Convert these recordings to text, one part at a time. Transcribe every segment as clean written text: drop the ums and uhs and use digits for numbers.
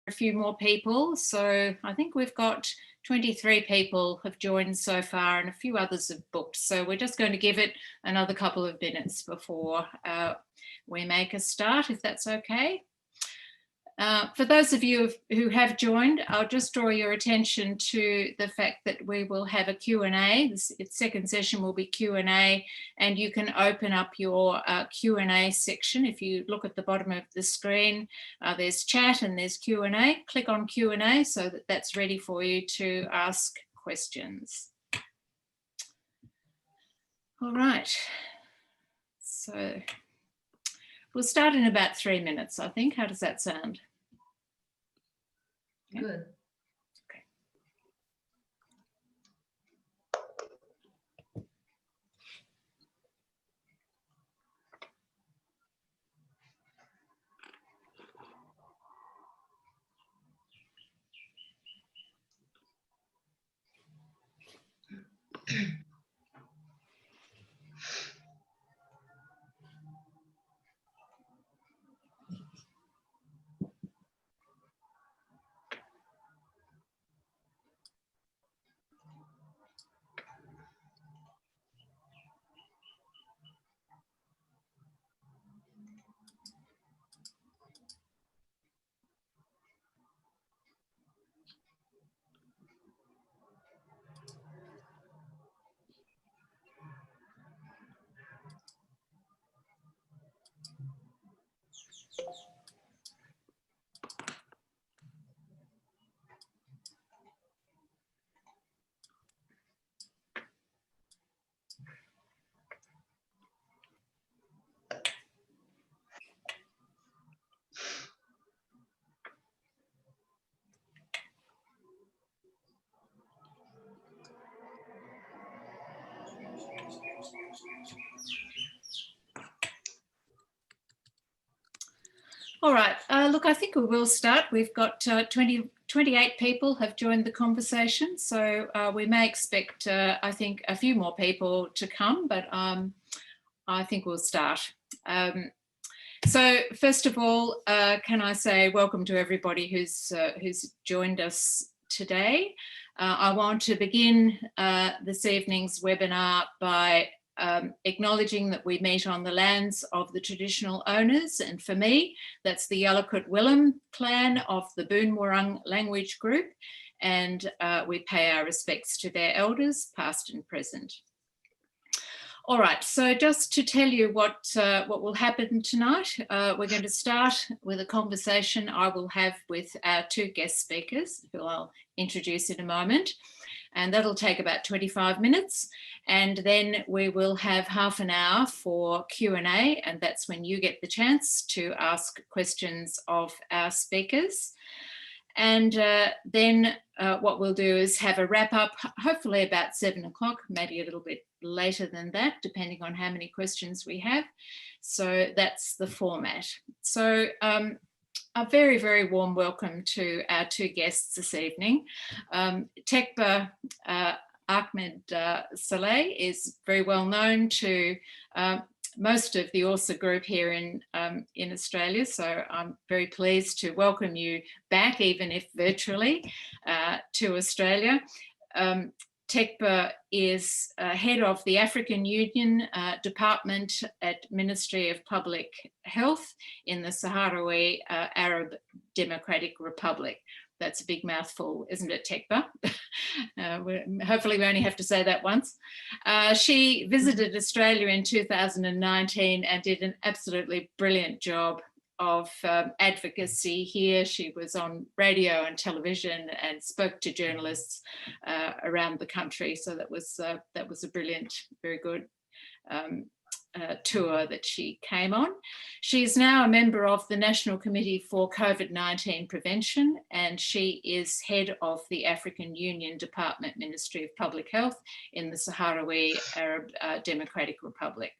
a few more people. So I think we've got 23 people have joined so far and a few others have booked. So we're just going to give it another couple of minutes before we make a start, if that's okay. For those of you who have joined, I'll just draw your attention to the fact that we will have a Q&A. This second session will be Q&A, and you can open up your Q&A section. If you look at the bottom of the screen, there's chat and there's Q&A. Click on Q&A so that that's ready for you to ask questions. All right, so we'll start in about 3 minutes, I think. How does that sound? Good. Okay. All right, look, I think we will start. We've got 28 people have joined the conversation, so we may expect, I think, a few more people to come, but I think we'll start. So first of all, can I say welcome to everybody who's joined us today. I want to begin this evening's webinar by acknowledging that we meet on the lands of the traditional owners, and for me that's the Yalukit Willam clan of the Boon Wurrung language group, and we pay our respects to their elders past and present. All right, so just to tell you what will happen tonight, we're going to start with a conversation I will have with our two guest speakers, who I'll introduce in a moment, and that'll take about 25 minutes. And then we will have half an hour for Q&A, and that's when you get the chance to ask questions of our speakers. And then what we'll do is have a wrap up, hopefully about 7 o'clock, maybe a little bit later than that, depending on how many questions we have. So that's the format. So a very, very warm welcome to our two guests this evening. Tecber Ahmed Saleh is very well known to most of the AWSA group here in Australia, so I'm very pleased to welcome you back, even if virtually, to Australia. Tecber is head of the African Union Department at Ministry of Public Health in the Saharawi Arab Democratic Republic. That's a big mouthful, isn't it, Tecber? Hopefully we only have to say that once. She visited Australia in 2019 and did an absolutely brilliant job of advocacy here. She was on radio and television and spoke to journalists around the country. So that was a brilliant, very good tour that she came on. She is now a member of the National Committee for COVID-19 Prevention, and she is head of the African Union Department, Ministry of Public Health in the Sahrawi Arab Democratic Republic.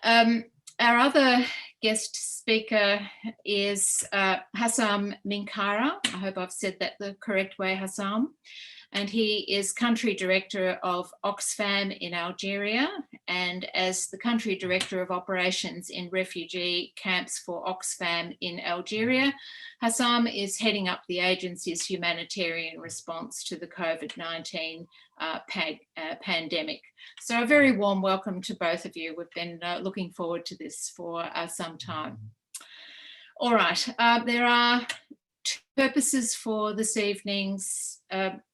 Our other guest speaker is Haissam Minkara. I hope I've said that the correct way, Haissam. and he is country director of Oxfam in Algeria, and as the country director of operations in refugee camps for Oxfam in Algeria, Haissam is heading up the agency's humanitarian response to the COVID-19 pandemic. So a very warm welcome to both of you. We've been looking forward to this for some time. All right, there are two purposes for this evening's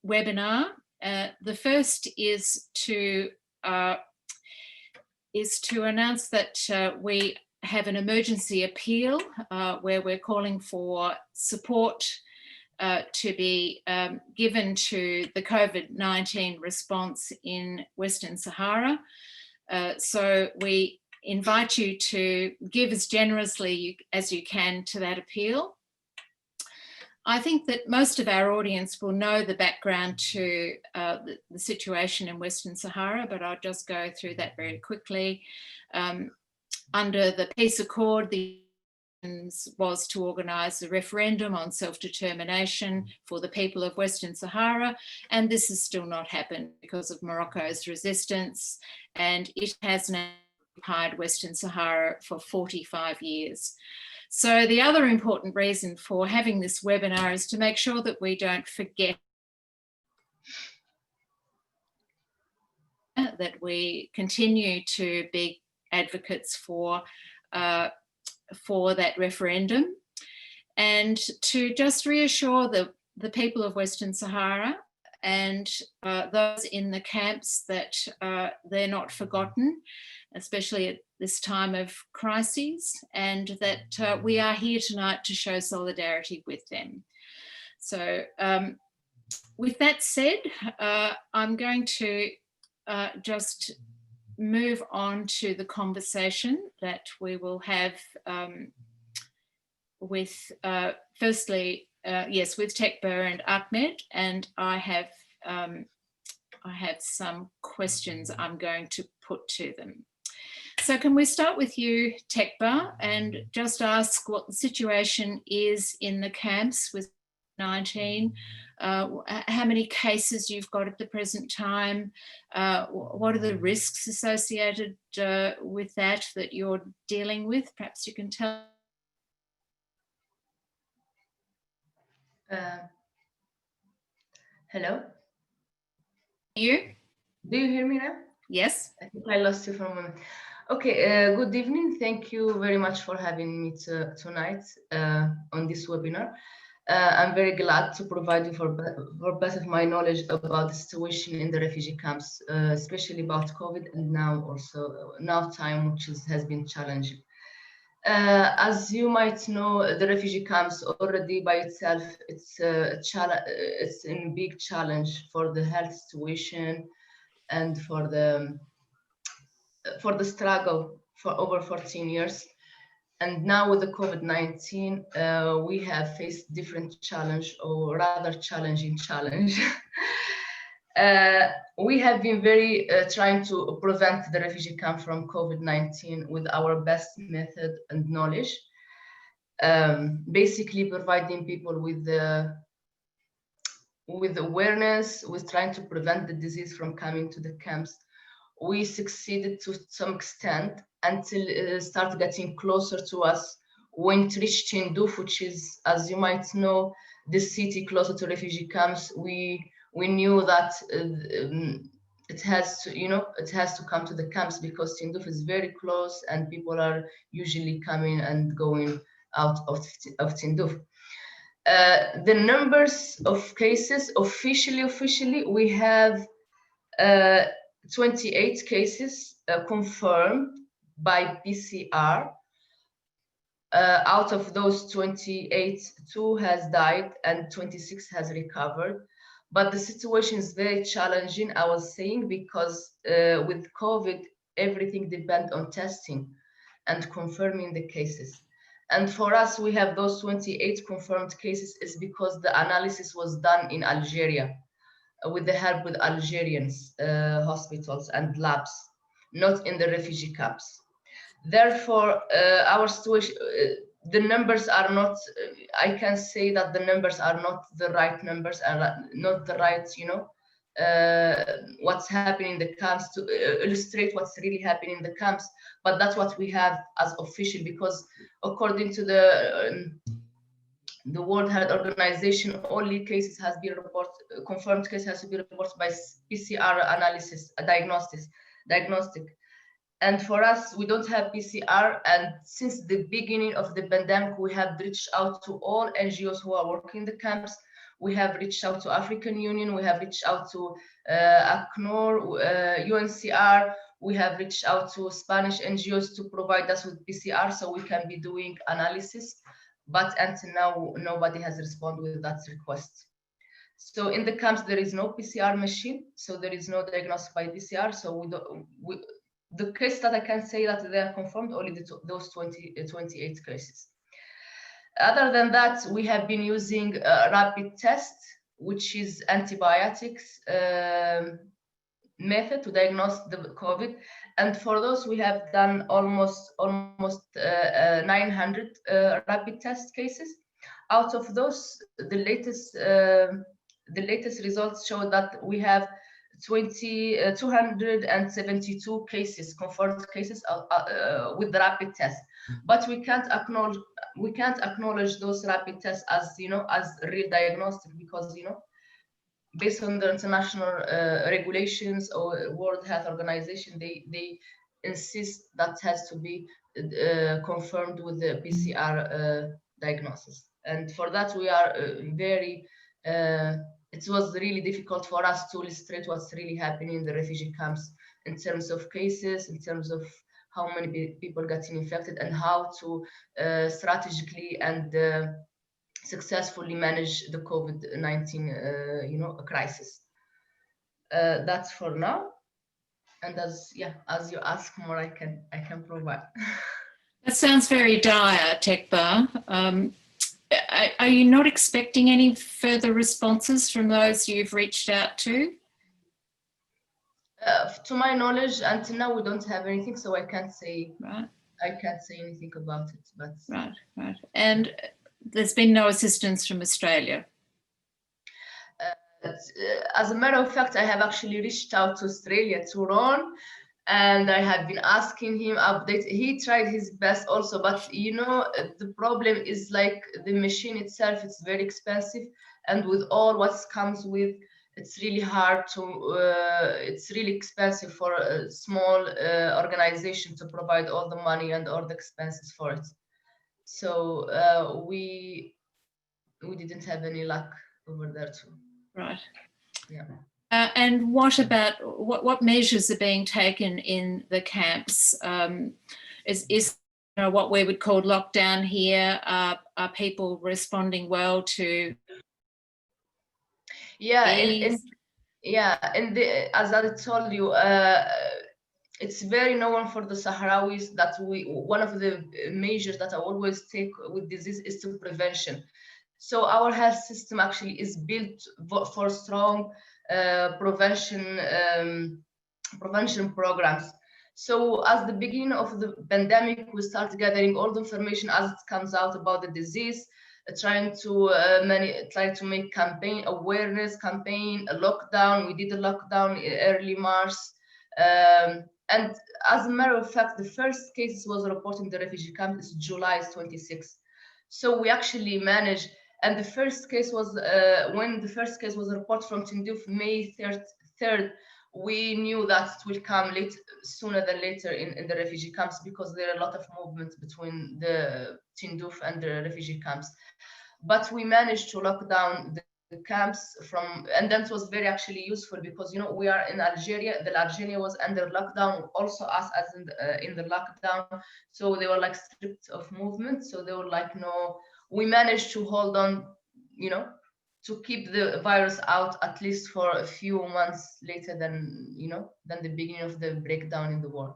webinar. The first is to announce that we have an emergency appeal where we're calling for support to be given to the COVID-19 response in Western Sahara. So we invite you to give as generously as you can to that appeal. I think that most of our audience will know the background to the situation in Western Sahara, but I'll just go through that very quickly. Under the peace accord, the was to organise a referendum on self-determination for the people of Western Sahara, and this has still not happened because of Morocco's resistance, and it has now occupied Western Sahara for 45 years. So the other important reason for having this webinar is to make sure that we don't forget that we continue to be advocates for that referendum, and to just reassure the people of Western Sahara and those in the camps that they're not forgotten, especially at this time of crises, and that we are here tonight to show solidarity with them. So with that said, I'm going to just move on to the conversation that we will have with, firstly, yes, with Tecber and Ahmed, and I have some questions I'm going to put to them. So can we start with you, Tecber, and just ask what the situation is in the camps with 19, how many cases you've got at the present time, what are the risks associated with that you're dealing with? Perhaps you can tell. Hello? You? Do you hear me now? Yes. I think I lost you for a moment. Okay, good evening. Thank you very much for having me tonight on this webinar. I'm very glad to provide you for best of my knowledge about the situation in the refugee camps, especially about COVID, and now also now time, which has been challenging. As you might know, the refugee camps already by itself, it's a big challenge for the health situation and for the struggle for over 14 years. And now with the COVID-19, we have faced different challenge, or rather challenging challenge. We have been very trying to prevent the refugee camp from COVID-19 with our best method and knowledge. Basically providing people with awareness, with trying to prevent the disease from coming to the camps. We succeeded to some extent until it started getting closer to us when it reached Tindouf, which is, as you might know, the city closer to refugee camps. We knew that it has to come to the camps because Tindouf is very close and people are usually coming and going out of Tindouf. The numbers of cases officially we have 28 cases confirmed by PCR. Out of those 28, 2 has died and 26 has recovered. But the situation is very challenging, I was saying, because with COVID, everything depends on testing and confirming the cases. And for us, we have those 28 confirmed cases is because the analysis was done in Algeria with the help with Algerians hospitals and labs, not in the refugee camps. Therefore, our situation, the numbers are not, I can say that the numbers are not the right numbers, and not the right, what's happening in the camps, to illustrate what's really happening in the camps. But that's what we have as official, because according to the World Health Organization, only cases has been reported, confirmed cases has to be reported by PCR analysis, diagnostic. And for us, we don't have PCR. And since the beginning of the pandemic, we have reached out to all NGOs who are working in the camps. We have reached out to African Union. We have reached out to ACNUR, UNCR. We have reached out to Spanish NGOs to provide us with PCR so we can be doing analysis. But until now, nobody has responded with that request. So in the camps, there is no PCR machine. So there is no diagnosis by PCR. So the case that I can say that they are confirmed, only those 28 cases. Other than that, we have been using a rapid test, which is antibiotics method to diagnose the COVID. And for those, we have done almost 900 rapid test cases. Out of those, the latest results show that we have 272 cases, confirmed cases with the rapid test. But we can't acknowledge those rapid tests as as real diagnostic, because based on the international regulations or World Health Organization, they insist that has to be confirmed with the PCR diagnosis. And for that, we are it was really difficult for us to illustrate what's really happening in the refugee camps in terms of cases, in terms of how many people getting infected, and how to strategically and successfully manage the COVID-19 crisis. That's for now. And as you ask more, I can provide. That sounds very dire, Tecber. Are you not expecting any further responses from those you've reached out to? To my knowledge, until now we don't have anything, so I can't say. Right. I can't say anything about it. But right. And there's been no assistance from Australia. As a matter of fact, I have actually reached out to Australia, to Ron, and I have been asking him updates. He tried his best also, but the problem is like the machine itself, it's very expensive, and with all what comes with, it's really hard to, it's really expensive for a small organization to provide all the money and all the expenses for it. So we didn't have any luck over there too. Right. Yeah. And what about what measures are being taken in the camps? Is what we would call lockdown here? Are people responding well to? Yeah, as I told you, it's very known for the Sahrawis that one of the measures that I always take with disease is to prevention. So our health system actually is built for strong prevention programs. So as the beginning of the pandemic, we start gathering all the information as it comes out about the disease, trying to make campaign awareness campaign, a lockdown. We did a lockdown in early March, and as a matter of fact, the first cases was reported in the refugee camp is July 26th. So we actually managed. And the first case was when the first case was reported from Tindouf, May 3rd, we knew that it will come sooner than later in the refugee camps, because there are a lot of movement between the Tindouf and the refugee camps. But we managed to lock down the camps and that was very actually useful, because we are in Algeria. Algeria was under lockdown, also us as in the lockdown. So they were like stripped of movement. So they were like, no. We managed to hold on, to keep the virus out at least for a few months later than the beginning of the breakdown in the war.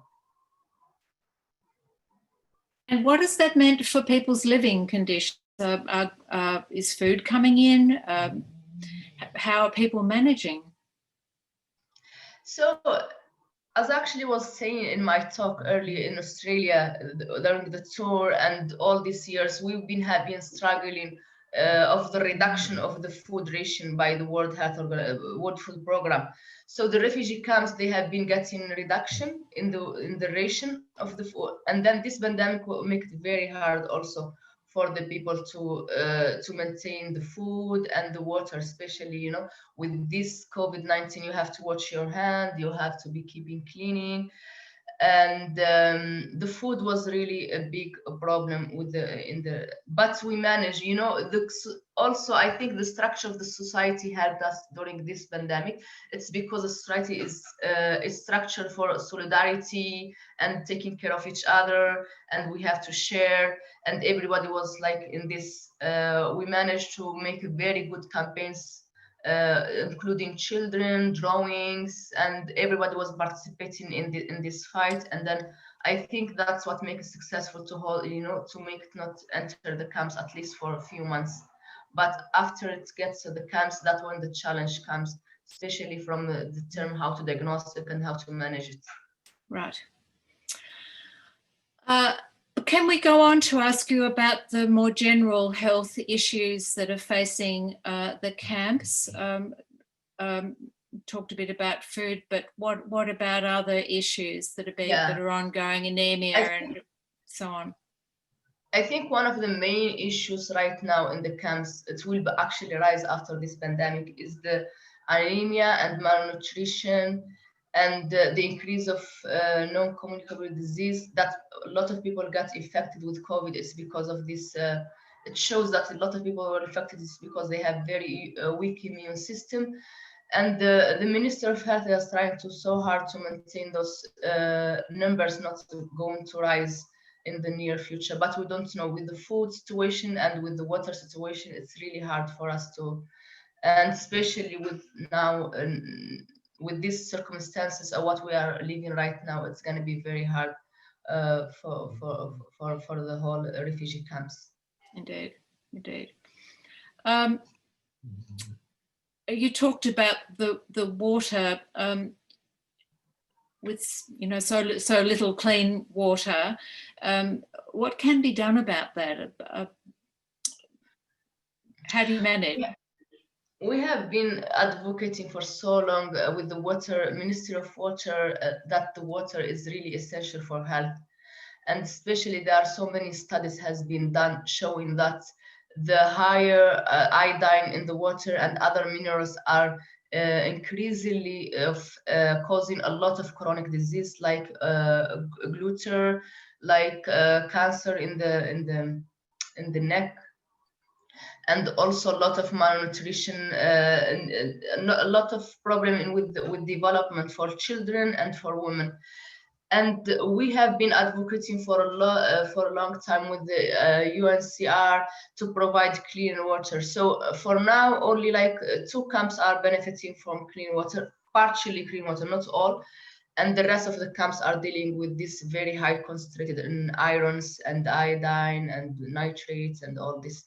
And what has that meant for people's living conditions? Is food coming in? How are people managing? So as I actually was saying in my talk earlier in Australia during the tour, and all these years we've been struggling of the reduction of the food ration by the World Food Program. So the refugee camps, they have been getting reduction in the ration of the food, and then this pandemic will make it very hard also for the people to maintain the food and the water, especially, you know, with this COVID-19, you have to wash your hand, you have to be keeping cleaning, and the food was really a big problem with but we managed, you know. Also I think the structure of the society helped us during this pandemic. It's because the society is structured for solidarity and taking care of each other, and we have to share, and everybody was like in this we managed to make very good campaigns, including children, drawings, and everybody was participating in this fight. And then I think that's what makes it successful to hold, you know, to make it not enter the camps at least for a few months. But after it gets to the camps, that's when the challenge comes, especially from the term how to diagnose it and how to manage it. Right. Can we go on to ask you about the more general health issues that are facing the camps? Talked a bit about food, but what about other issues that are ongoing, anemia and so on? I think one of the main issues right now in the camps, it will actually rise after this pandemic, is the anemia and malnutrition, and the increase of non-communicable disease. That a lot of people got infected with COVID is because of this. It shows that a lot of people were infected is because they have very weak immune system. And the Minister of Health is trying so hard to maintain those numbers not going to rise in the near future. But we don't know, with the food situation and with the water situation, it's really hard for us to, and especially with now, with these circumstances of what we are living right now, it's going to be very hard for the whole refugee camps. Indeed. You talked about the water, with, you know, so little clean water. What can be done about that? How do you manage? We have been advocating for so long with the Ministry of Water that the water is really essential for health, and especially there are so many studies has been done showing that the higher iodine in the water and other minerals are increasingly causing a lot of chronic disease like gluten, like cancer in the neck, and also a lot of malnutrition, a lot of problem with development for children and for women. And we have been advocating for a long time with the UNHCR to provide clean water. So for now, only like 2 camps are benefiting from clean water, partially clean water, not all. And the rest of the camps are dealing with this very high concentrated in irons and iodine and nitrates and all this.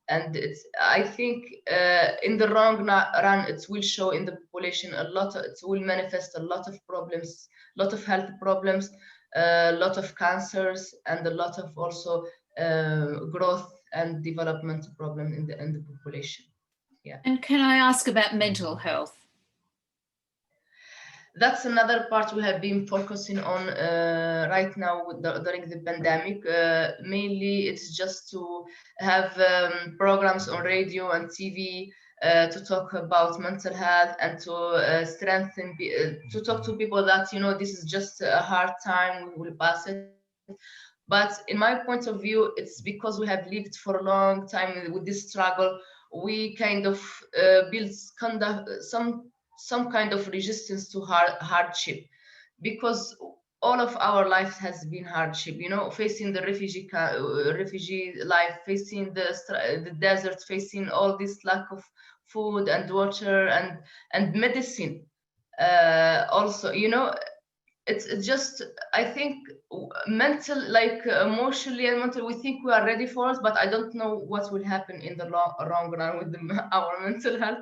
And I think in the long run, it will show in the population it will manifest a lot of problems, a lot of health problems, a lot of cancers, and a lot of also growth and development problem in the population. Yeah. And can I ask about mental health? That's another part we have been focusing on right now during the pandemic. Mainly, it's just to have programs on radio and TV to talk about mental health and to strengthen, to talk to people that, you know, this is just a hard time, we will pass it. But in my point of view, it's because we have lived for a long time with this struggle. We kind of build some kind of resistance to hardship, because all of our life has been hardship, you know, facing the refugee life, facing the desert, facing all this lack of food and water and medicine. Also, you know, it's just, I think mental, like emotionally and mentally, we think we are ready for it, but I don't know what will happen in the long run with our mental health.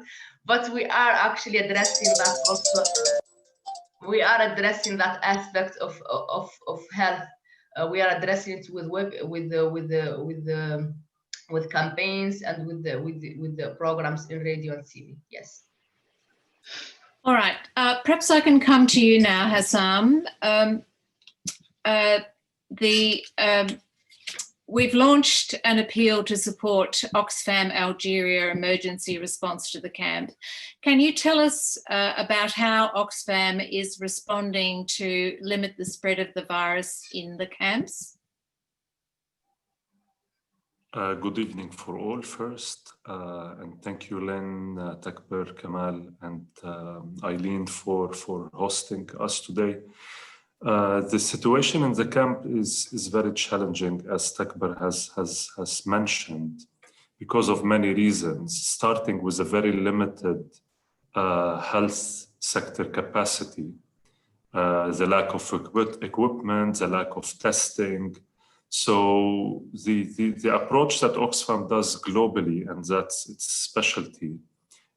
But we are actually addressing that also we are addressing that aspect of health. We are addressing it with campaigns and with the programs in radio and TV. Yes. All right. Perhaps I can come to you now, Haissam. We've launched an appeal to support Oxfam Algeria emergency response to the camp. Can you tell us about how Oxfam is responding to limit the spread of the virus in the camps? Good evening for all first, and thank you, Lynn, Tecber, Kamal, and Eileen for hosting us today. The situation in the camp is very challenging, as Tecber has mentioned, because of many reasons, starting with a very limited health sector capacity, the lack of equipment, the lack of testing. So the approach that Oxfam does globally, and that's its specialty,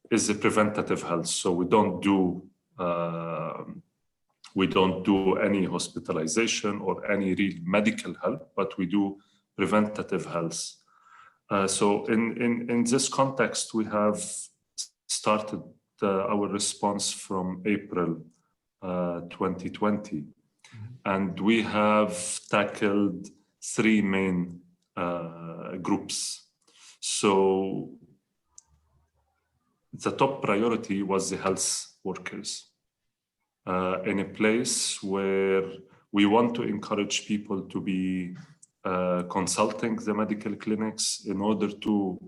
is a preventative health. So we don't do any hospitalization or any real medical help, but we do preventative health. So in this context, we have started our response from April 2020, and we have tackled 3 main groups. So the top priority was the health workers. In a place where we want to encourage people to be consulting the medical clinics in order to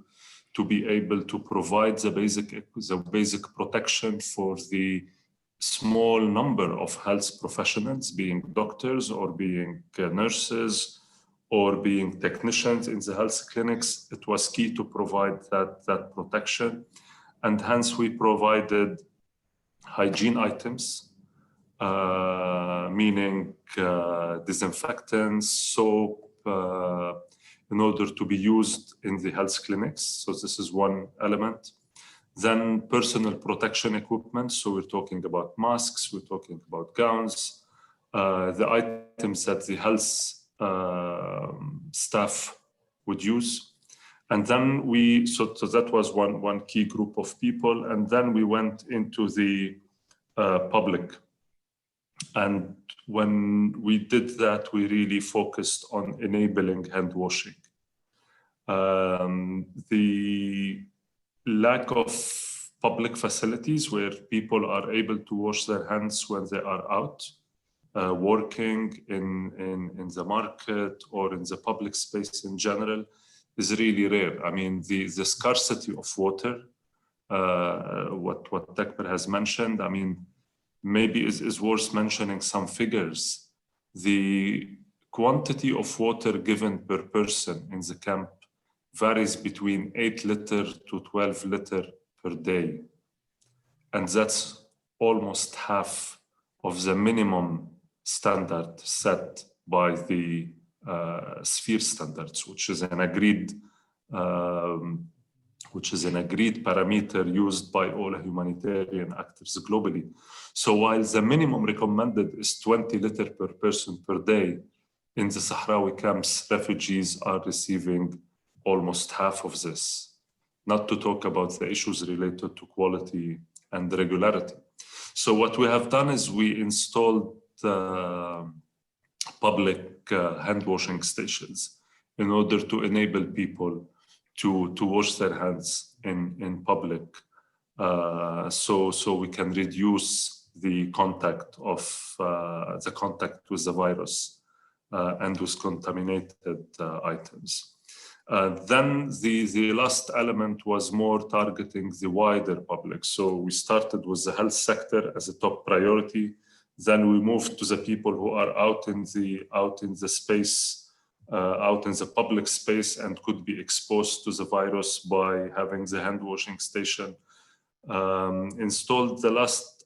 be able to provide the basic protection for the small number of health professionals, being doctors or being nurses or being technicians in the health clinics. It was key to provide that protection. And hence we provided hygiene items, meaning disinfectants, soap, in order to be used in the health clinics. So this is one element. Then personal protection equipment. So we're talking about masks, we're talking about gowns, the items that the health staff would use. And then so that was one key group of people. And then we went into the public. And when we did that, we really focused on enabling hand washing. The lack of public facilities where people are able to wash their hands when they are out, working in the market or in the public space in general, is really rare. I mean, the scarcity of water, what Tecber has mentioned, I mean, maybe is worth mentioning some figures. The quantity of water given per person in the camp varies between 8 liters to 12 liters per day. And that's almost half of the minimum standard set by the sphere standards, which is an agreed parameter used by all humanitarian actors globally. So while the minimum recommended is 20 liters per person per day, in the Sahrawi camps, refugees are receiving almost half of this, not to talk about the issues related to quality and regularity. So what we have done is we installed public hand washing stations in order to enable people to wash their hands in public, so we can reduce the contact with the virus and with contaminated items. Then the last element was more targeting the wider public. So we started with the health sector as a top priority. Then we moved to the people who are out in the space, out in the public space, and could be exposed to the virus by having the hand washing station installed. The last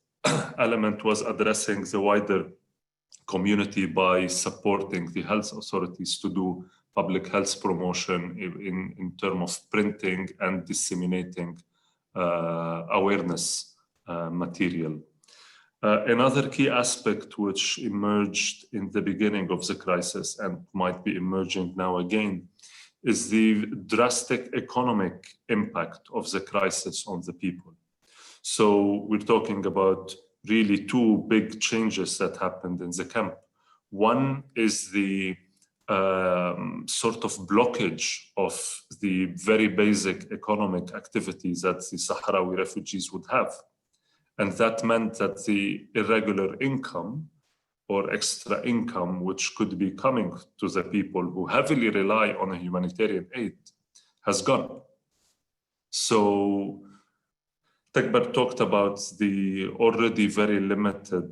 element was addressing the wider community by supporting the health authorities to do public health promotion in terms of printing and disseminating awareness material. Another key aspect which emerged in the beginning of the crisis and might be emerging now again is the drastic economic impact of the crisis on the people. So we're talking about really two big changes that happened in the camp. One is the sort of blockage of the very basic economic activities that the Sahrawi refugees would have. And that meant that the irregular income or extra income, which could be coming to the people who heavily rely on a humanitarian aid, has gone. So Tecber talked about the already very limited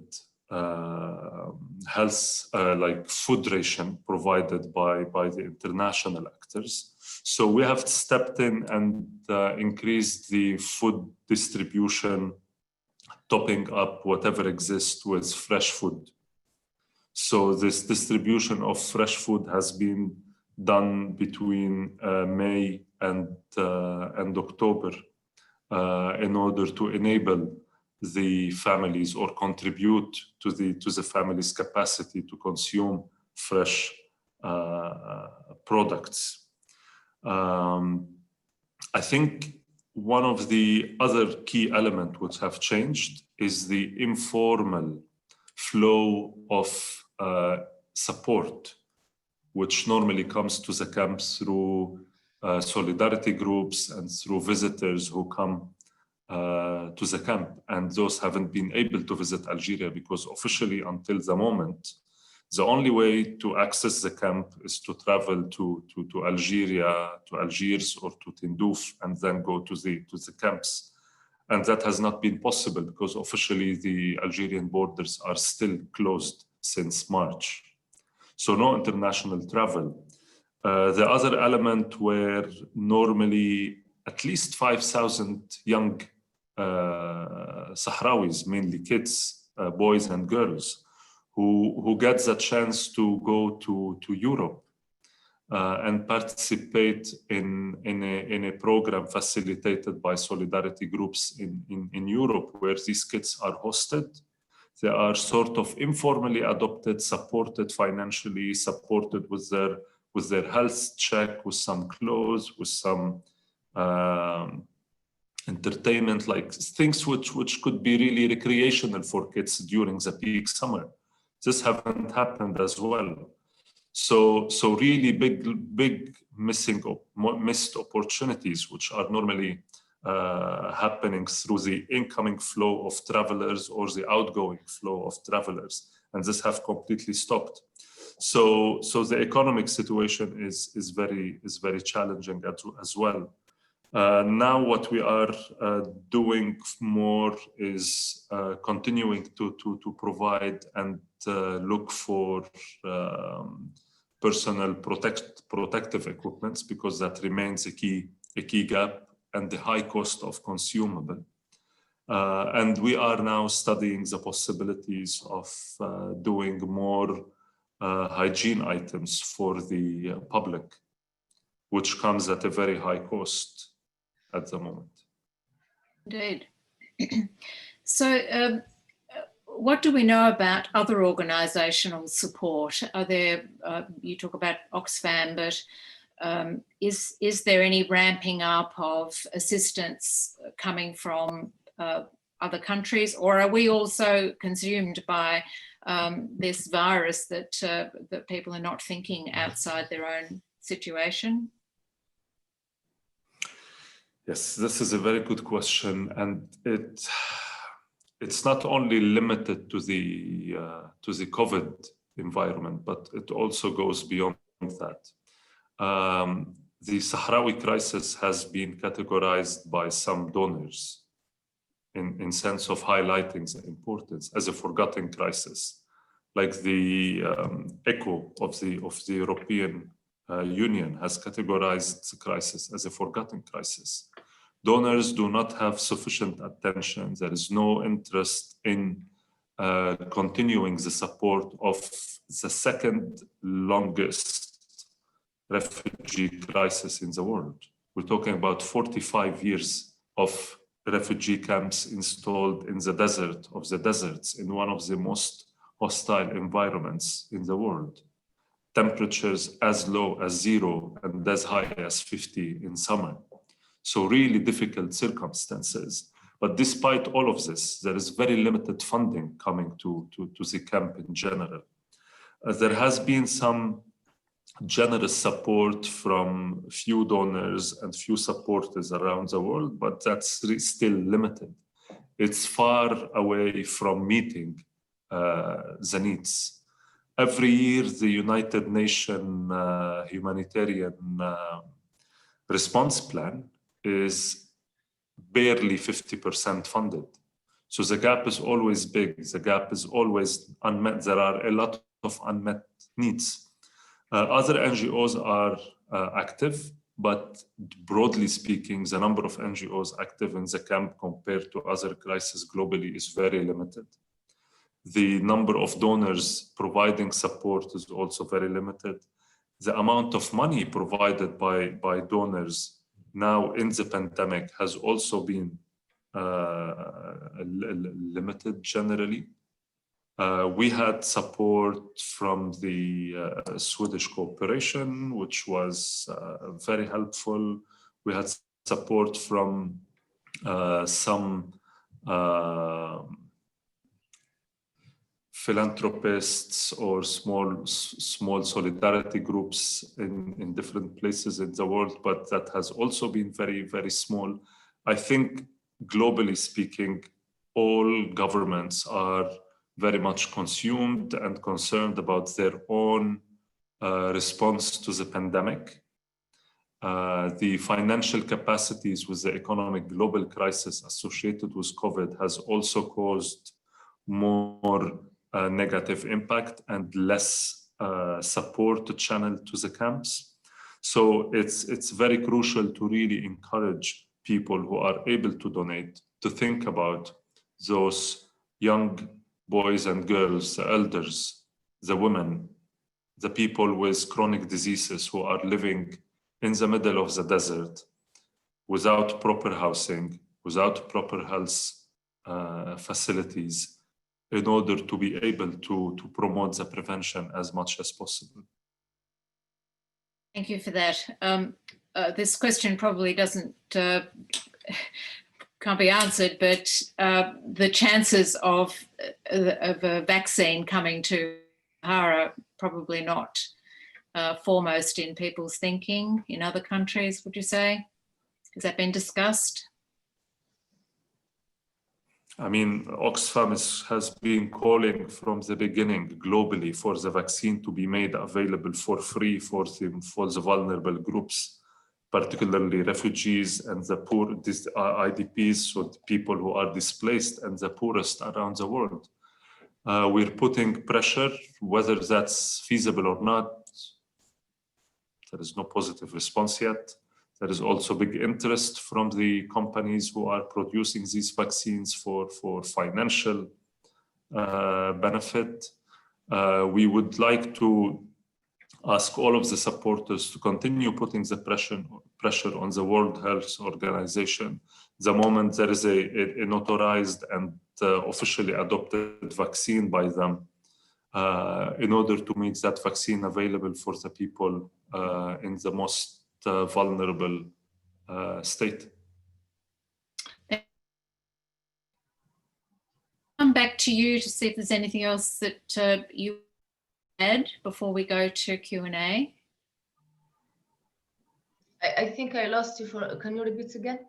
health, like food ration provided by the international actors. So we have stepped in and increased the food distribution, topping up whatever exists with fresh food. So this distribution of fresh food has been done between May and October in order to enable the families or contribute to the family's capacity to consume fresh products. I think one of the other key elements which have changed is the informal flow of support, which normally comes to the camps through solidarity groups and through visitors who come to the camp. And those haven't been able to visit Algeria because officially until the moment, the only way to access the camp is to travel to Algeria, to Algiers or to Tindouf and then go to the camps. And that has not been possible because officially the Algerian borders are still closed since March. So no international travel. The other element where normally at least 5,000 young Sahrawis, mainly kids, boys and girls, who gets a chance to go to Europe and participate in a program facilitated by solidarity groups in Europe, where these kids are hosted. They are sort of informally adopted, supported financially, supported with their health check, with some clothes, with some entertainment, like things which could be really recreational for kids during the peak summer. This haven't happened as well. So really big missed opportunities, which are normally happening through the incoming flow of travelers or the outgoing flow of travelers, and this have completely stopped. So the economic situation is very challenging as well. Now what we are doing more is continuing to provide and look for personal protective equipments, because that remains a key gap, and the high cost of consumable. And we are now studying the possibilities of doing more hygiene items for the public, which comes at a very high cost at the moment. Indeed. So what do we know about other organisational support? Are there, you talk about Oxfam, but is there any ramping up of assistance coming from other countries, or are we also consumed by this virus that people are not thinking outside their own situation? Yes, this is a very good question, and it's not only limited to the COVID environment, but it also goes beyond that. The Sahrawi crisis has been categorized by some donors in sense of highlighting the importance as a forgotten crisis, like the ECHO of the European Union has categorized the crisis as a forgotten crisis. Donors do not have sufficient attention. There is no interest in continuing the support of the second longest refugee crisis in the world. We're talking about 45 years of refugee camps installed in the desert of the deserts, in one of the most hostile environments in the world. Temperatures as low as 0 and as high as 50 in summer. So really difficult circumstances. But despite all of this, there is very limited funding coming to the camp in general. There has been some generous support from few donors and few supporters around the world, but that's still limited. It's far away from meeting the needs. Every year, the United Nations humanitarian response plan is barely 50% funded. So the gap is always big. The gap is always unmet. There are a lot of unmet needs. Other NGOs are active, but broadly speaking, the number of NGOs active in the camp compared to other crises globally is very limited. The number of donors providing support is also very limited. The amount of money provided by donors now in the pandemic has also been limited generally. We had support from the Swedish cooperation, which was very helpful. We had support from some philanthropists or small solidarity groups in different places in the world, but that has also been very, very small. I think globally speaking, all governments are very much consumed and concerned about their own response to the pandemic. The financial capacities with the economic global crisis associated with COVID has also caused more negative impact and less support to channel to the camps. So it's very crucial to really encourage people who are able to donate to think about those young boys and girls, the elders, the women, the people with chronic diseases who are living in the middle of the desert without proper housing, without proper health facilities, in order to be able to promote the prevention as much as possible. Thank you for that. This question probably can't be answered, but the chances of a vaccine coming to Sahara probably not foremost in people's thinking in other countries, would you say? Has that been discussed? I mean, Oxfam has been calling from the beginning globally for the vaccine to be made available for free for the vulnerable groups, particularly refugees and the poor, IDPs, so the people who are displaced and the poorest around the world. We're putting pressure, whether that's feasible or not. There is no positive response yet. There is also big interest from the companies who are producing these vaccines for financial benefit. We would like to ask all of the supporters to continue putting the pressure on the World Health Organization. The moment there is an authorized and officially adopted vaccine by them, in order to make that vaccine available for the people in the most vulnerable state. Come back to you to see if there's anything else that you add before we go to Q&A. I think I lost you for, can you repeat again?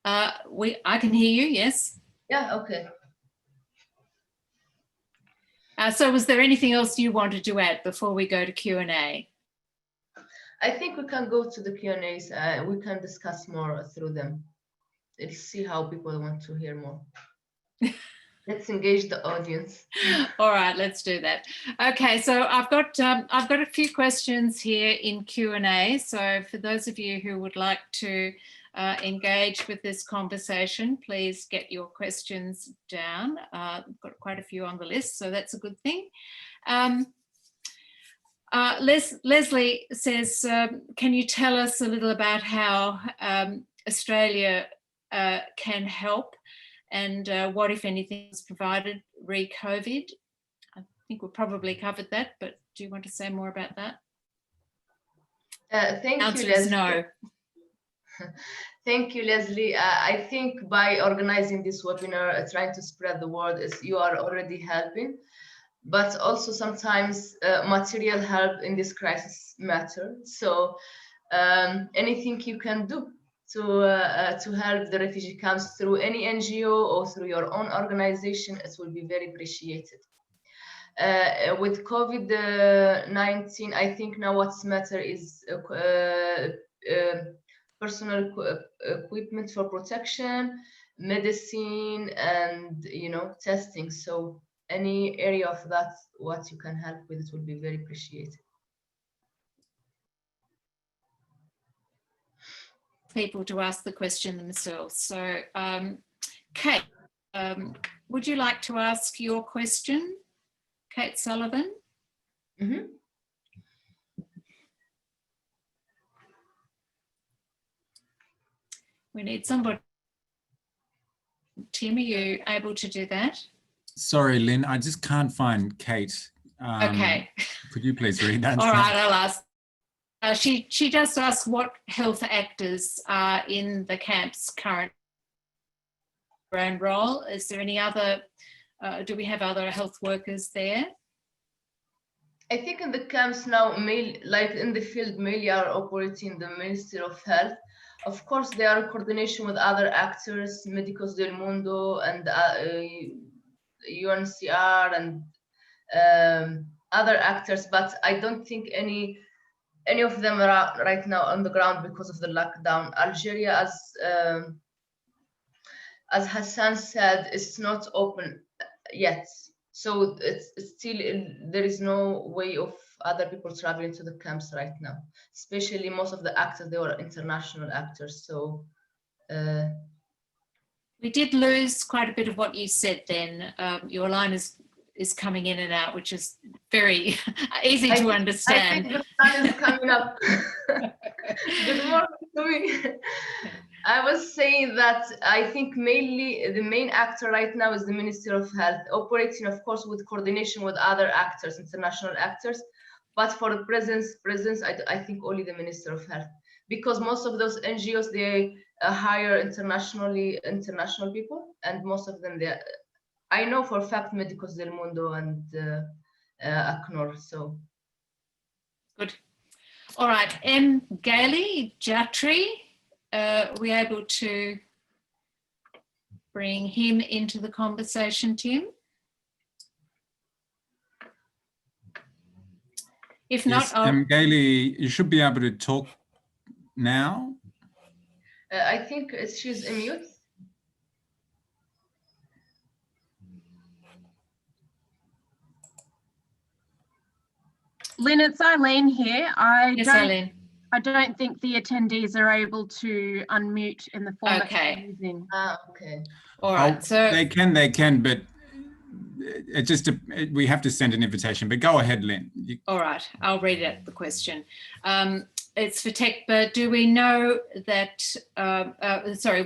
I can hear you, yes. Yeah, okay. So was there anything else you wanted to add before we go to Q&A? I think we can go to the Q&As. We can discuss more through them. Let's see how people want to hear more. Let's engage the audience. All right, let's do that. Okay, so I've got a few questions here in Q&A. So for those of you who would like to engage with this conversation, please get your questions down. I've got quite a few on the list, so that's a good thing. Leslie says, can you tell us a little about how Australia can help, and what, if anything, is provided re-COVID? I think we've probably covered that, but do you want to say more about that? Thank you, Answer Leslie. is no. Thank you, Leslie. I think by organizing this webinar, trying to spread the word, you are already helping. But also sometimes material help in this crisis matter. So anything you can do to help the refugee camps through any NGO or through your own organization, it will be very appreciated. With COVID-19, I think now what's matter is personal equipment for protection, medicine, and testing. So any area of that, what you can help with, it will be very appreciated. People to ask the question themselves. So, Kate, would you like to ask your question, Kate Sullivan? Mm-hmm. We need somebody. Tim, are you able to do that? Sorry, Lynn, I just can't find Kate. Okay. Could you please read that? All right, I'll ask. She just asked what health actors are in the camp's current role. Is there any other, do we have other health workers there? I think in the camps now, like in the field, mainly are operating the Ministry of Health. Of course, they are in coordination with other actors, Médicos del Mundo and UNHCR and other actors, but I don't think any of them are right now on the ground because of the lockdown. Algeria, as Haissam said, is not open yet. So it's still, there is no way of other people traveling to the camps right now, especially most of the actors, they were international actors. So we did lose quite a bit of what you said then. Your line is coming in and out, which is very easy to understand. I think the sun is coming up. Good morning to me. I was saying that I think mainly the main actor right now is the Ministry of Health, operating, of course, with coordination with other actors, international actors. But for the presence, I think only the Minister of Health, because most of those NGOs, they hire international people, and most of them, I know for a fact, Médicos del Mundo and ACNUR. So good. All right, M. Gailey Jatri, we able to bring him into the conversation, Tim? If not, yes, Gailey, you should be able to talk now. I think she's in mute. Lynn, it's Eileen here. Yes, Eileen. I don't think the attendees are able to unmute in the format Okay. they're using. Okay. All right. So they can, but it just we have to send an invitation. But go ahead, Lynn. All right, I'll read out the question. It's for Tecber. Do we know that?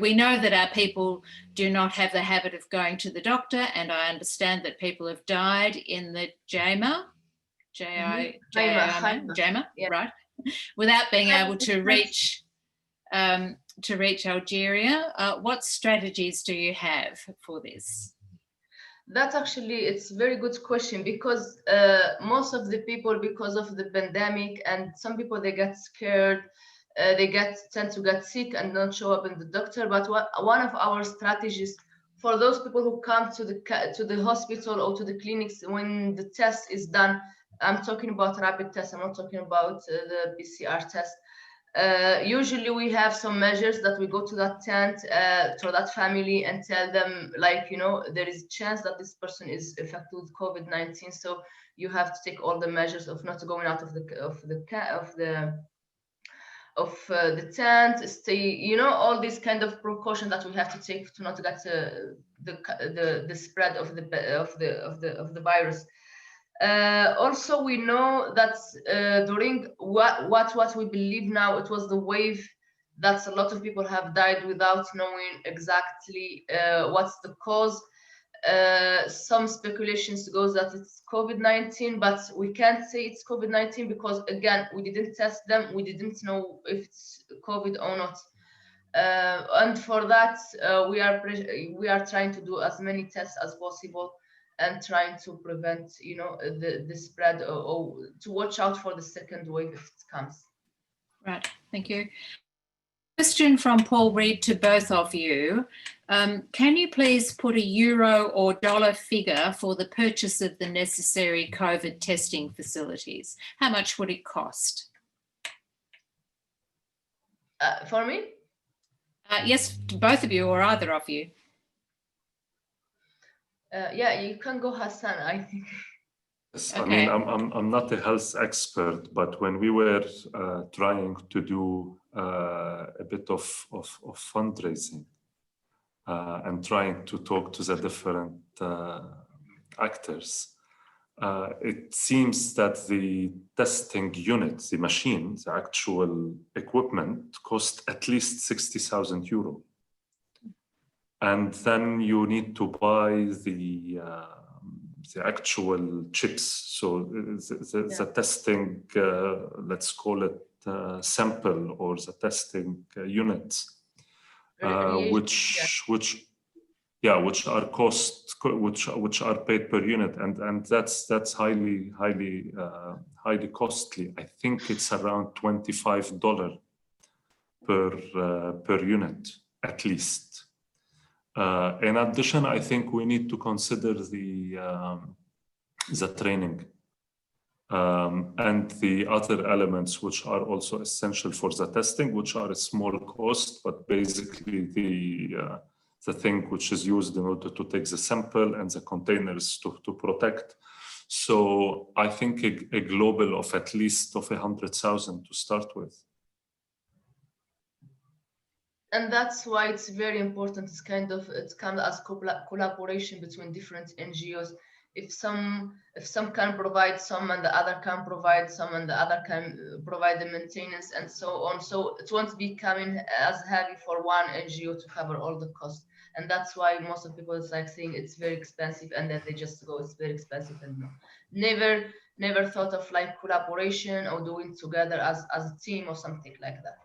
We know that our people do not have the habit of going to the doctor, and I understand that people have died in the JAMA, JAMA, yeah. Right, without being able to reach Algeria. What strategies do you have for this? That's actually, it's a very good question, because most of the people, because of the pandemic, and some people, they get scared, tend to get sick and don't show up in the doctor. But one of our strategies for those people who come to the hospital or to the clinics, when the test is done, I'm talking about rapid tests, I'm not talking about the PCR test. Usually we have some measures that we go to that tent, to that family, and tell them, like, there is a chance that this person is affected with COVID-19, so you have to take all the measures of not going out of the tent, stay, all these kind of precautions that we have to take to not get the spread of the virus. Also, we know that during what we believe now, it was the wave That's a lot of people have died without knowing exactly what's the cause. Some speculations goes that it's COVID-19, but we can't say it's COVID-19 because again, we didn't test them. We didn't know if it's COVID or not. And for that, we are trying to do as many tests as possible and trying to prevent, you know, the spread or to watch out for the second wave if it comes. Right, thank you. Question from Paul Reed to both of you. Can you please put a euro or dollar figure for the purchase of the necessary COVID testing facilities? How much would it cost? For me? Yes, to both of you or either of you. Yeah, you can go, Haissam, I think. Yes, Okay. I mean, I'm not a health expert, but when we were trying to do a bit of fundraising and trying to talk to the different actors, it seems that the testing unit, the machine, the actual equipment, cost at least 60,000 euro. And then you need to buy the actual chips. So the testing, let's call it sample or the testing units, which are paid per unit, and that's highly costly. I think it's around $25 per unit at least. In addition, I think we need to consider the training and the other elements which are also essential for the testing, which are a small cost, but basically the thing which is used in order to take the sample and the containers to protect. So I think a global of at least of 100,000 to start with. And that's why it's very important. It's kind of as collaboration between different NGOs. If some can provide some and the other can provide some and the other can provide the maintenance and so on. So it won't be coming as heavy for one NGO to cover all the costs. And that's why most of people is like saying it's very expensive, and then they just go, it's very expensive, and no. Never thought of like collaboration or doing together as a team or something like that.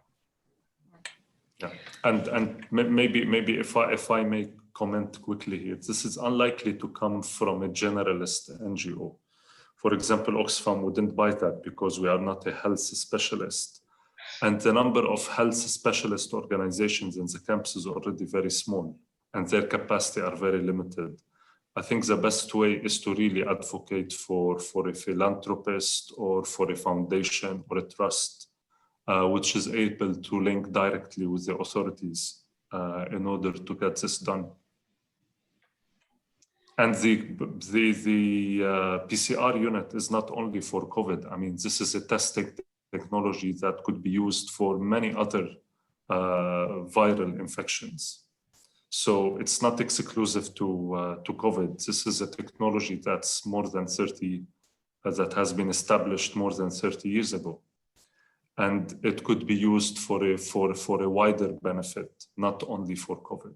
Yeah, and maybe if I may comment quickly here, this is unlikely to come from a generalist NGO. For example, Oxfam wouldn't buy that because we are not a health specialist, and the number of health specialist organizations in the camps is already very small, and their capacity are very limited. I think the best way is to really advocate for a philanthropist or for a foundation or a trust, which is able to link directly with the authorities in order to get this done. And the PCR unit is not only for COVID. I mean, this is a testing technology that could be used for many other viral infections. So it's not exclusive to COVID. This is a technology that's more than 30, that has been established more than 30 years ago. And it could be used for a wider benefit, not only for COVID.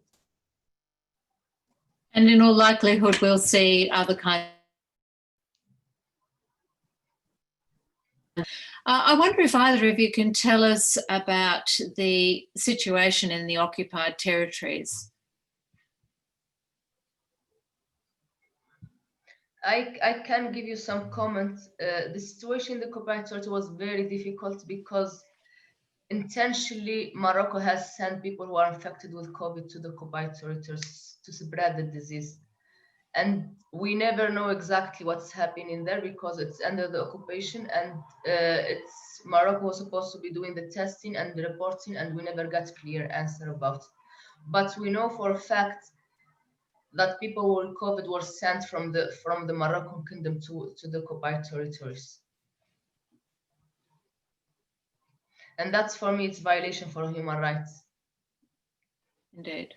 And in all likelihood, we'll see other kinds. I wonder if either of you can tell us about the situation in the occupied territories. I can give you some comments. The situation in the occupied territory was very difficult because intentionally Morocco has sent people who are infected with COVID to the occupied territories to spread the disease. And we never know exactly what's happening there because it's under the occupation, and Morocco was supposed to be doing the testing and the reporting, and we never got clear answer about it. But we know for a fact that people with COVID were sent from the Moroccan kingdom to the occupied territories. And that's, for me, it's violation for human rights. Indeed.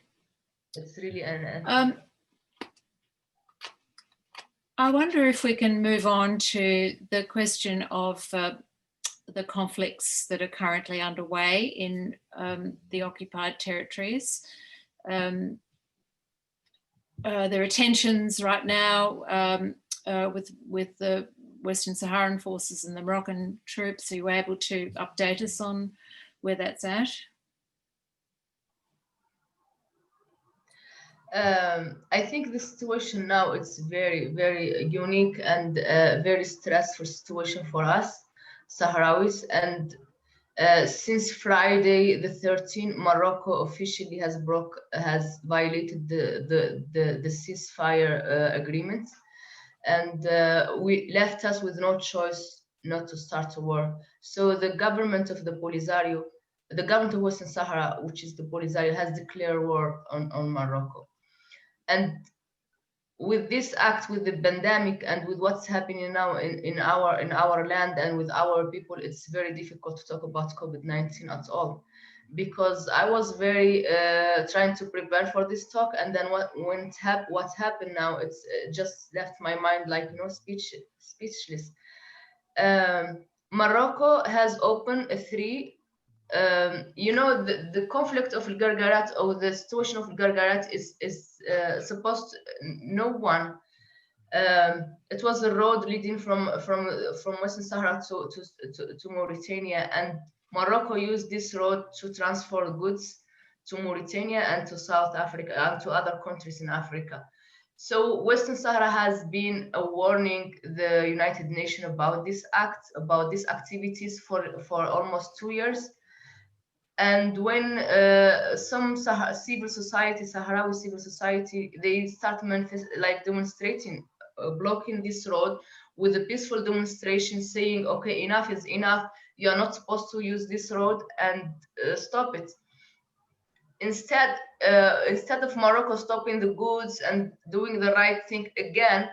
It's really I wonder if we can move on to the question of the conflicts that are currently underway in the occupied territories. There are tensions right now with the Western Saharan forces and the Moroccan troops. Are you able to update us on where that's at? I think the situation now is very, very unique and very stressful situation for us, Sahrawis. And since Friday the 13th, Morocco officially has violated the ceasefire agreement, and we left us with no choice not to start a war. So the government of the Polisario, the government of Western Sahara, which is the Polisario, has declared war on Morocco. And with this act, with the pandemic, and with what's happening now in our land and with our people, it's very difficult to talk about COVID-19 at all, because I was very trying to prepare for this talk, and then what happened now, it's just left my mind like, you know, speechless. Morocco has opened you know, the conflict of Gargarat, or the situation of Gargarat is supposed to, no one. It was a road leading from Western Sahara to Mauritania, and Morocco used this road to transfer goods to Mauritania and to South Africa and to other countries in Africa. So Western Sahara has been warning the United Nations about this act, about these activities for almost 2 years. And when some civil society, Sahrawi civil society, they start demonstrating, blocking this road with a peaceful demonstration, saying, okay, enough is enough. You are not supposed to use this road, and stop it. Instead of Morocco stopping the goods and doing the right thing again,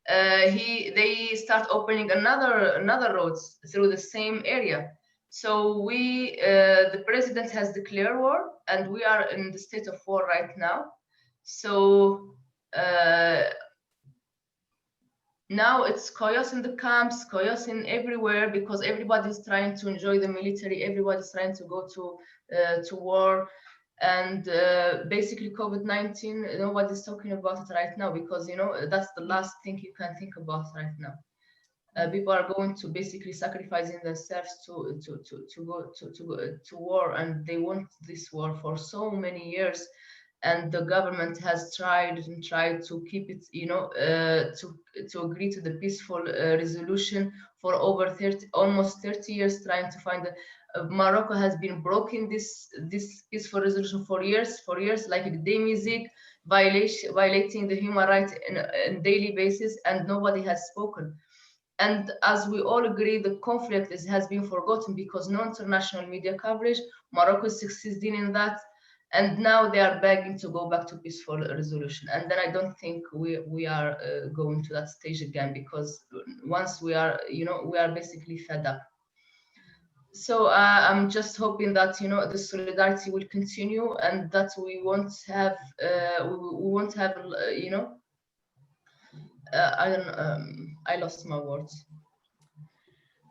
they start opening another roads through the same area. So the president has declared war, and we are in the state of war right now. So now it's chaos in the camps, chaos in everywhere, because everybody's trying to enjoy the military, everybody's trying to go to war. And basically COVID-19, nobody's talking about it right now, because, you know, that's the last thing you can think about right now. People are going to basically sacrificing themselves to go to war, and they want this war for so many years, and the government has tried to keep it, you know, to agree to the peaceful resolution for over almost 30 years, trying to find Morocco has been blocking this peaceful resolution for years, like a music violating the human rights on daily basis, and nobody has spoken. And as we all agree, the conflict has been forgotten because no international media coverage. Morocco is succeeding in that, and now they are begging to go back to peaceful resolution. And then I don't think we are going to that stage again, because once we are, you know, we are basically fed up. So I'm just hoping that, you know, the solidarity will continue, and that we won't have, you know, I lost my words.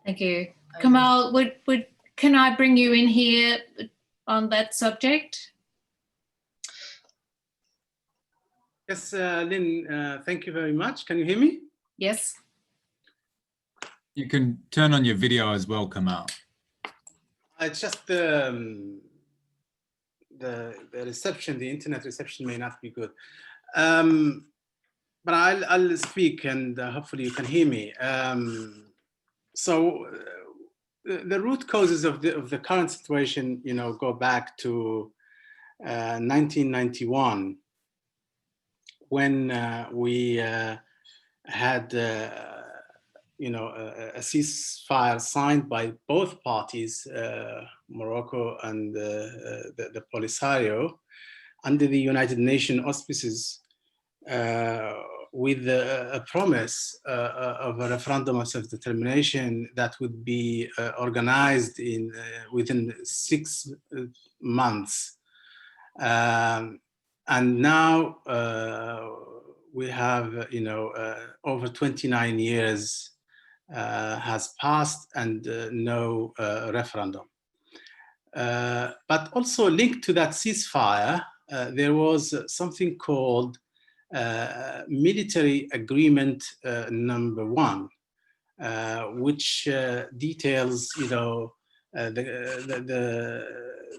Thank you. Kamal, can I bring you in here on that subject? Yes, Lynn, thank you very much. Can you hear me? Yes. You can turn on your video as well, Kamal. It's just the reception, the internet reception may not be good. But I'll speak, and hopefully you can hear me. So the root causes of the current situation, you know, go back to 1991, when we had, you know, a ceasefire signed by both parties, Morocco and the Polisario, under the United Nations auspices, with a promise of a referendum of self-determination that would be organized within 6 months. And now we have, you know, over 29 years has passed and no referendum. But also linked to that ceasefire, there was something called military agreement number 1, which details, the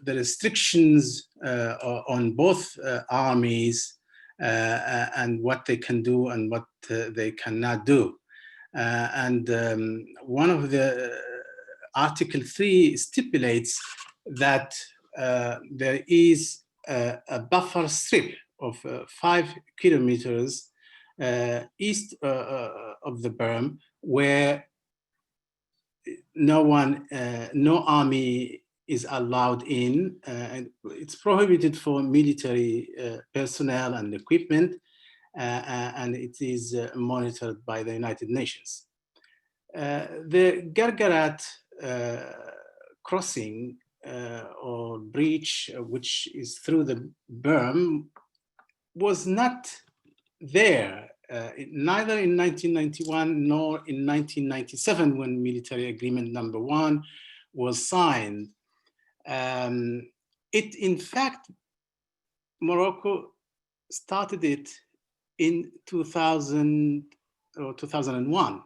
restrictions on both armies and what they can do and what they cannot do. One of the Article 3 stipulates that there is a buffer strip of 5 kilometers east of the berm, where no army is allowed in, and it's prohibited for military personnel and equipment, and it is monitored by the United Nations. The Gargarat crossing or breach, which is through the berm, was not there, neither in 1991 nor in 1997 when military agreement number 1 was signed. In fact, Morocco started it in 2000 or 2001.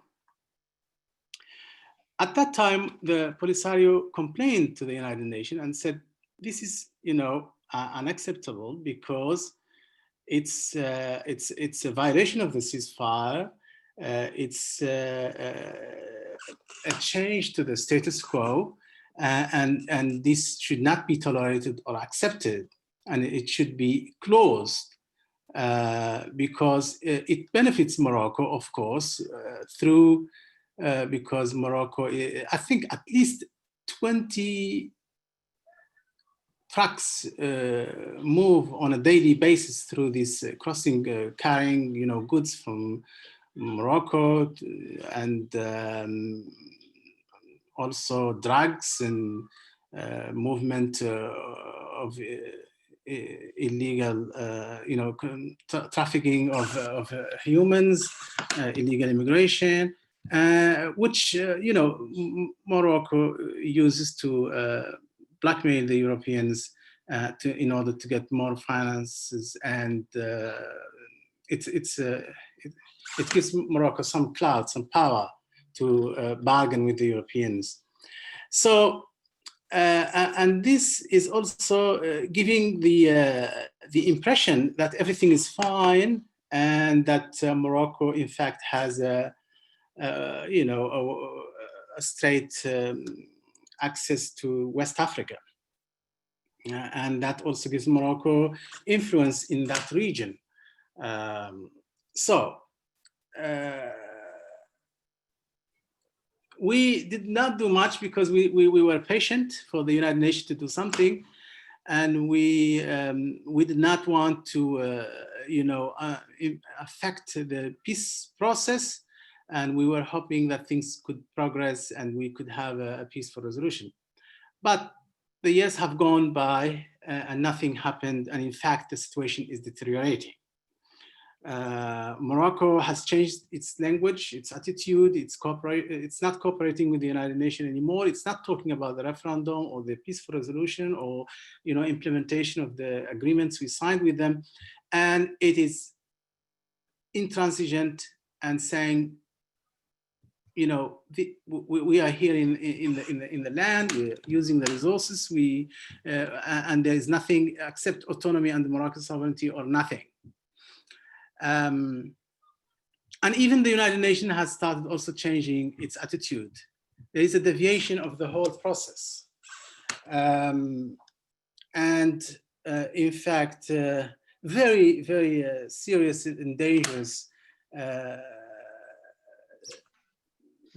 At that time, the Polisario complained to the United Nations and said, this is, unacceptable because it's a violation of the ceasefire. It's a change to the status quo, and this should not be tolerated or accepted, and it should be closed because it benefits Morocco, of course, because Morocco, I think at least 20 trucks move on a daily basis through this crossing, carrying goods from Morocco and also drugs and movement of illegal, trafficking of humans, illegal immigration, which Morocco uses to blackmail the Europeans in order to get more finances, and it gives Morocco some clout, some power to bargain with the Europeans. So, and this is also giving the impression that everything is fine and that Morocco, in fact, has a straight access to West Africa. And that also gives Morocco influence in that region. We did not do much because we were patient for the United Nations to do something, and we did not want to affect the peace process, and we were hoping that things could progress and we could have a peaceful resolution. But the years have gone by and nothing happened, and in fact the situation is deteriorating. Morocco has changed its language, its attitude, it's not cooperating with the United Nations anymore. It's not talking about the referendum or the peaceful resolution or implementation of the agreements we signed with them. And it is intransigent and saying, we are here in the land, we're using the resources, and there is nothing except autonomy and Moroccan sovereignty or nothing. And even the United Nations has started also changing its attitude. There is a deviation of the whole process. In fact, very, very serious and dangerous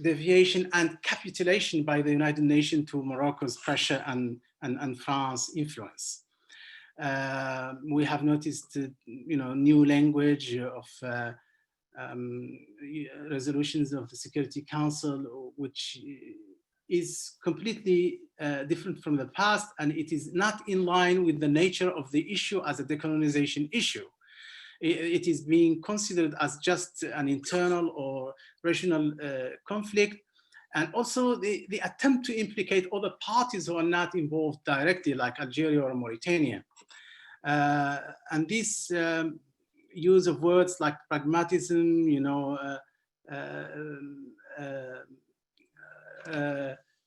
deviation and capitulation by the United Nations to Morocco's pressure and France's influence. We have noticed, new language of resolutions of the Security Council, which is completely different from the past, and it is not in line with the nature of the issue as a decolonization issue. It is being considered as just an internal or regional conflict. And also the attempt to implicate other parties who are not involved directly, like Algeria or Mauritania. And this use of words like pragmatism, you know,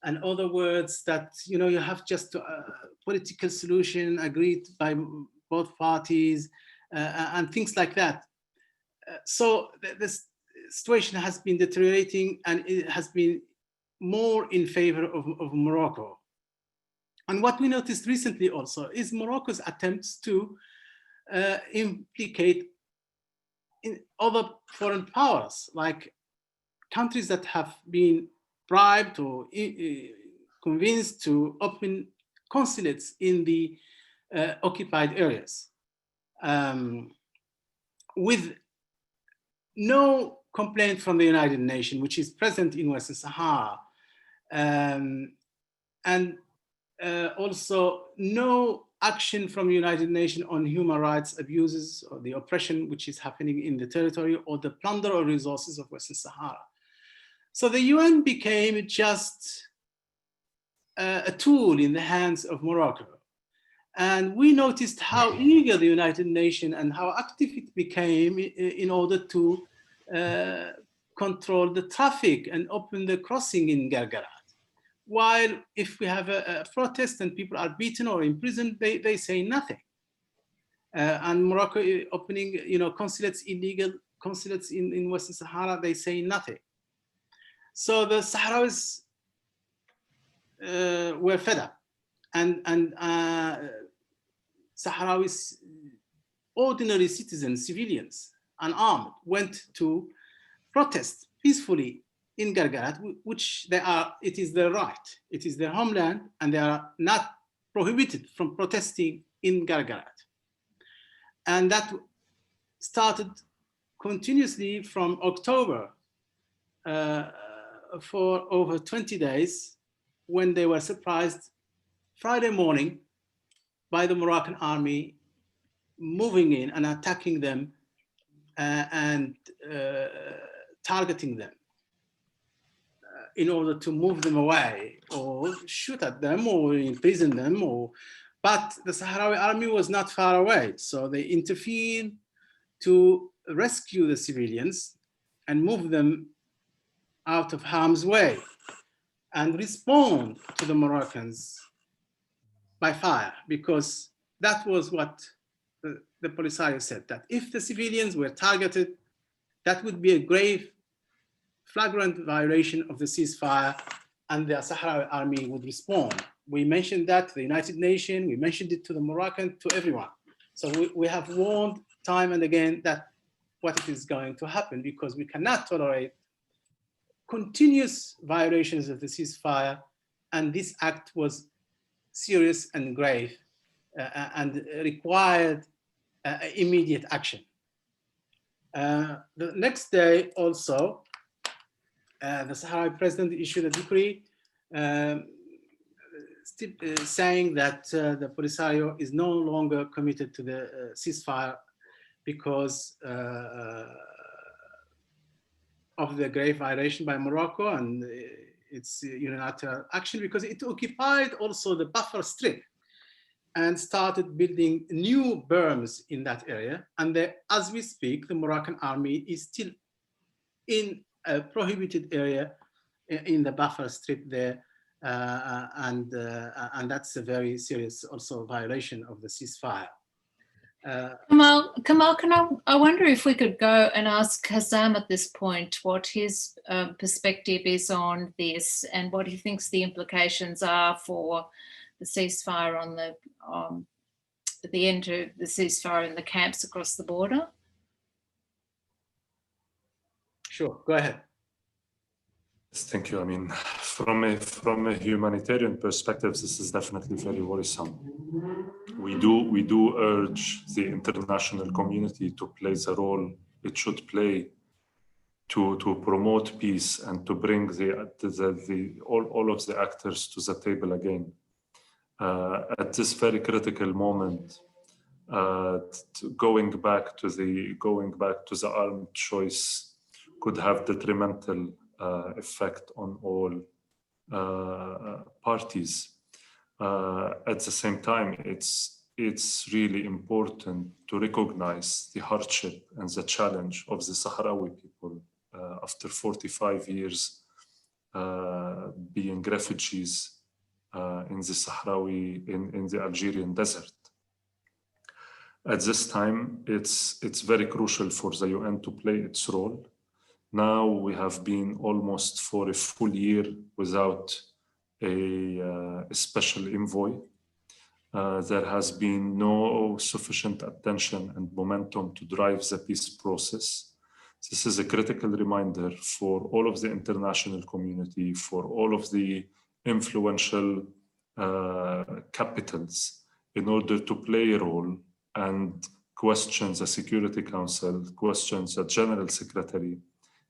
and other words that, you know, you have just a political solution agreed by both parties and things like that. So this situation has been deteriorating, and it has been more in favor of Morocco. And what we noticed recently also is Morocco's attempts to implicate in other foreign powers, like countries that have been bribed or convinced to open consulates in the occupied areas, with no complaint from the United Nations, which is present in Western Sahara, and also no action from the United Nations on human rights abuses or the oppression which is happening in the territory, or the plunder of resources of Western Sahara. So the UN became just a tool in the hands of Morocco. And we noticed how eager the United Nations and how active it became in order to control the traffic and open the crossing in Gargarat. While if we have a protest and people are beaten or imprisoned, they say nothing. And Morocco opening, you know, consulates, illegal consulates in Western Sahara, they say nothing. So the Sahrawis were fed up, and Sahrawis, ordinary citizens, civilians, unarmed, went to protest peacefully in Gargarat, which it is their right, it is their homeland, and they are not prohibited from protesting in Gargarat. And that started continuously from October for over 20 days, when they were surprised Friday morning by the Moroccan army moving in and attacking them and targeting them in order to move them away or shoot at them or imprison them. But the Sahrawi army was not far away, so they intervened to rescue the civilians and move them out of harm's way and respond to the Moroccans by fire, because that was what the Polisario said, that if the civilians were targeted, that would be a grave, flagrant violation of the ceasefire, and the Sahrawi army would respond. We mentioned that to the United Nations, we mentioned it to the Moroccan, to everyone. So we have warned time and again that what is going to happen, because we cannot tolerate continuous violations of the ceasefire, and this act was serious and grave and required immediate action. The next day also, the Sahrawi president issued a decree saying that the Polisario is no longer committed to the ceasefire because of the grave violation by Morocco and its unilateral action, because it occupied also the buffer strip and started building new berms in that area. And as we speak, the Moroccan army is still in a prohibited area in the buffer strip there. And that's a very serious also violation of the ceasefire. Kamal, I wonder if we could go and ask Haissam at this point what his perspective is on this and what he thinks the implications are for the ceasefire on the end of the ceasefire in the camps across the border. Sure, go ahead. Thank you. I mean, from a humanitarian perspective, this is definitely very worrisome. We do urge the international community to play the role it should play to promote peace and to bring all of the actors to the table again. At this very critical moment, going back to the armed choice could have detrimental effect on all parties. At the same time, it's really important to recognize the hardship and the challenge of the Sahrawi people after 45 years being refugees in the Algerian desert. At this time, it's very crucial for the UN to play its role. Now we have been almost for a full year without a special envoy. There has been no sufficient attention and momentum to drive the peace process. This is a critical reminder for all of the international community, for all of the influential capitals, in order to play a role and question the Security Council, question the General Secretary,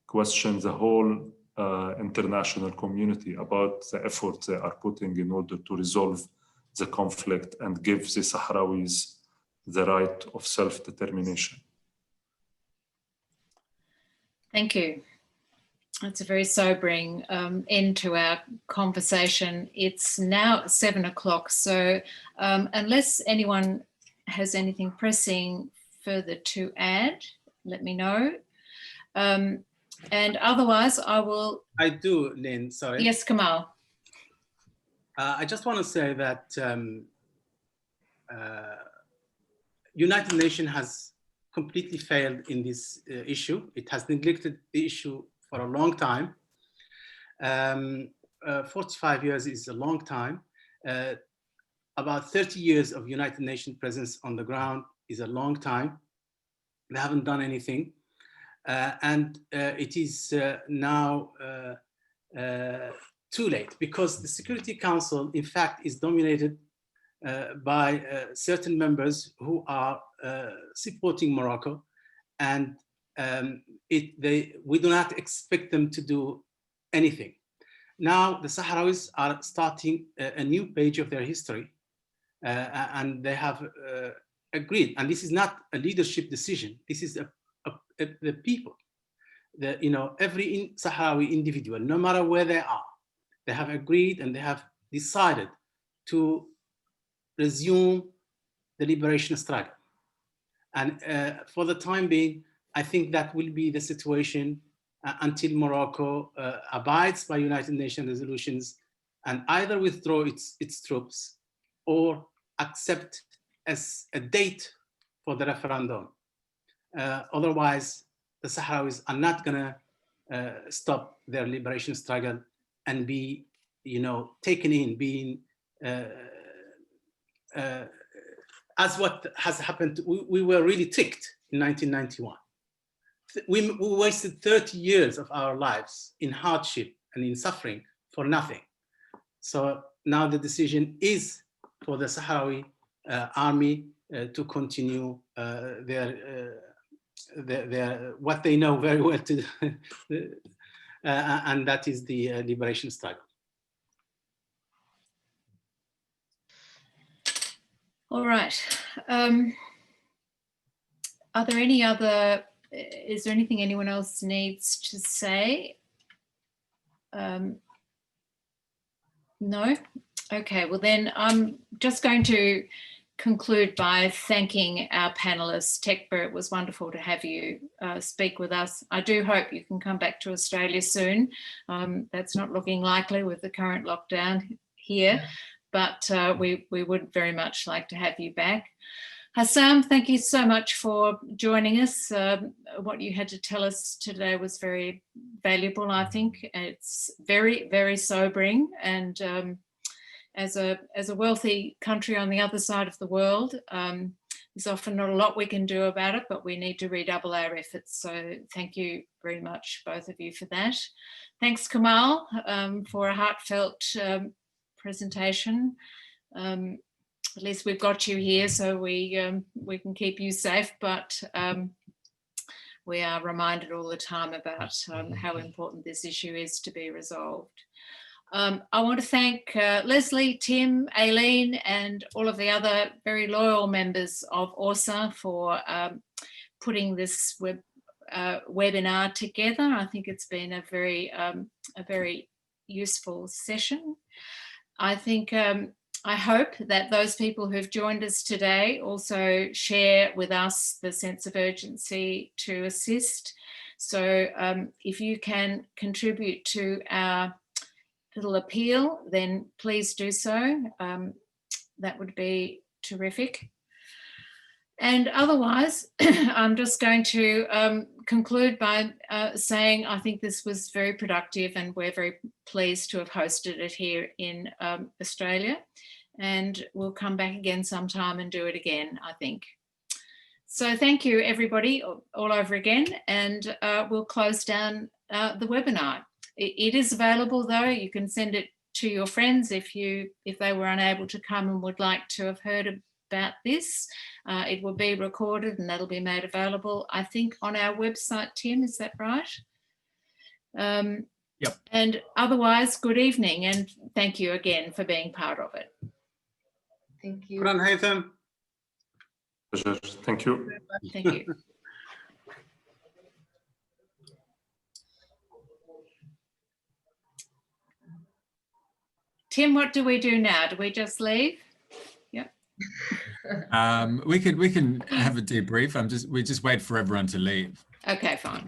question the whole international community about the effort they are putting in order to resolve the conflict and give the Sahrawis the right of self-determination. Thank you. That's a very sobering end to our conversation. It's now 7 o'clock, so unless anyone has anything pressing further to add, let me know. And otherwise, I do, Lynn, sorry. Yes, Kamal. I just want to say that United Nations has completely failed in this issue. It has neglected the issue for a long time. 45 years is a long time. About 30 years of United Nations presence on the ground is a long time. They haven't done anything. And it is now too late, because the Security Council, in fact, is dominated by certain members who are supporting Morocco, and we do not expect them to do anything. Now the Sahrawis are starting a new page of their history, and they have agreed, and this is not a leadership decision, this is the people, every Sahrawi individual, no matter where they are, they have agreed and they have decided to resume the liberation struggle. And for the time being, I think that will be the situation until Morocco abides by United Nations resolutions and either withdraw its troops or accept as a date for the referendum. Otherwise, the Sahrawis are not gonna stop their liberation struggle and be, taken in, being, as what has happened. We were really tricked in 1991. We wasted 30 years of our lives in hardship and in suffering for nothing. So now the decision is for the Sahrawi army to continue their what they know very well to and that is the liberation struggle. All right. Are there any other, is there anything anyone else needs to say? No? Okay, well then I'm just going to conclude by thanking our panelists. Tecber, it was wonderful to have you speak with us. I do hope you can come back to Australia soon. That's not looking likely with the current lockdown here, but we would very much like to have you back. Haissam, thank you so much for joining us. What you had to tell us today was very valuable, I think. It's very, very sobering, and as a wealthy country on the other side of the world, there's often not a lot we can do about it, but we need to redouble our efforts. So thank you very much, both of you, for that. Thanks, Kamal, for a heartfelt presentation. At least we've got you here, so we can keep you safe, but we are reminded all the time about how important this issue is to be resolved. I want to thank Leslie, Tim, Aileen, and all of the other very loyal members of AWSA for putting this webinar together. I think it's been a very useful session. I think I hope that those people who've joined us today also share with us the sense of urgency to assist. So if you can contribute to our little appeal, then please do so. That would be terrific. And otherwise, I'm just going to conclude by saying I think this was very productive and we're very pleased to have hosted it here in Australia. And we'll come back again sometime and do it again, I think. So thank you, everybody, all over again. And we'll close down the webinar. It is available, though. You can send it to your friends if they were unable to come and would like to have heard about this. It will be recorded and that'll be made available, I think, on our website, Tim, is that right? Yep. And otherwise, good evening and thank you again for being part of it. Thank you. Shukran, Haitham. Pleasure. Thank you. Thank you. Tim, what do we do now? Do we just leave? Yep. We can have a debrief. We just wait for everyone to leave. Okay, fine.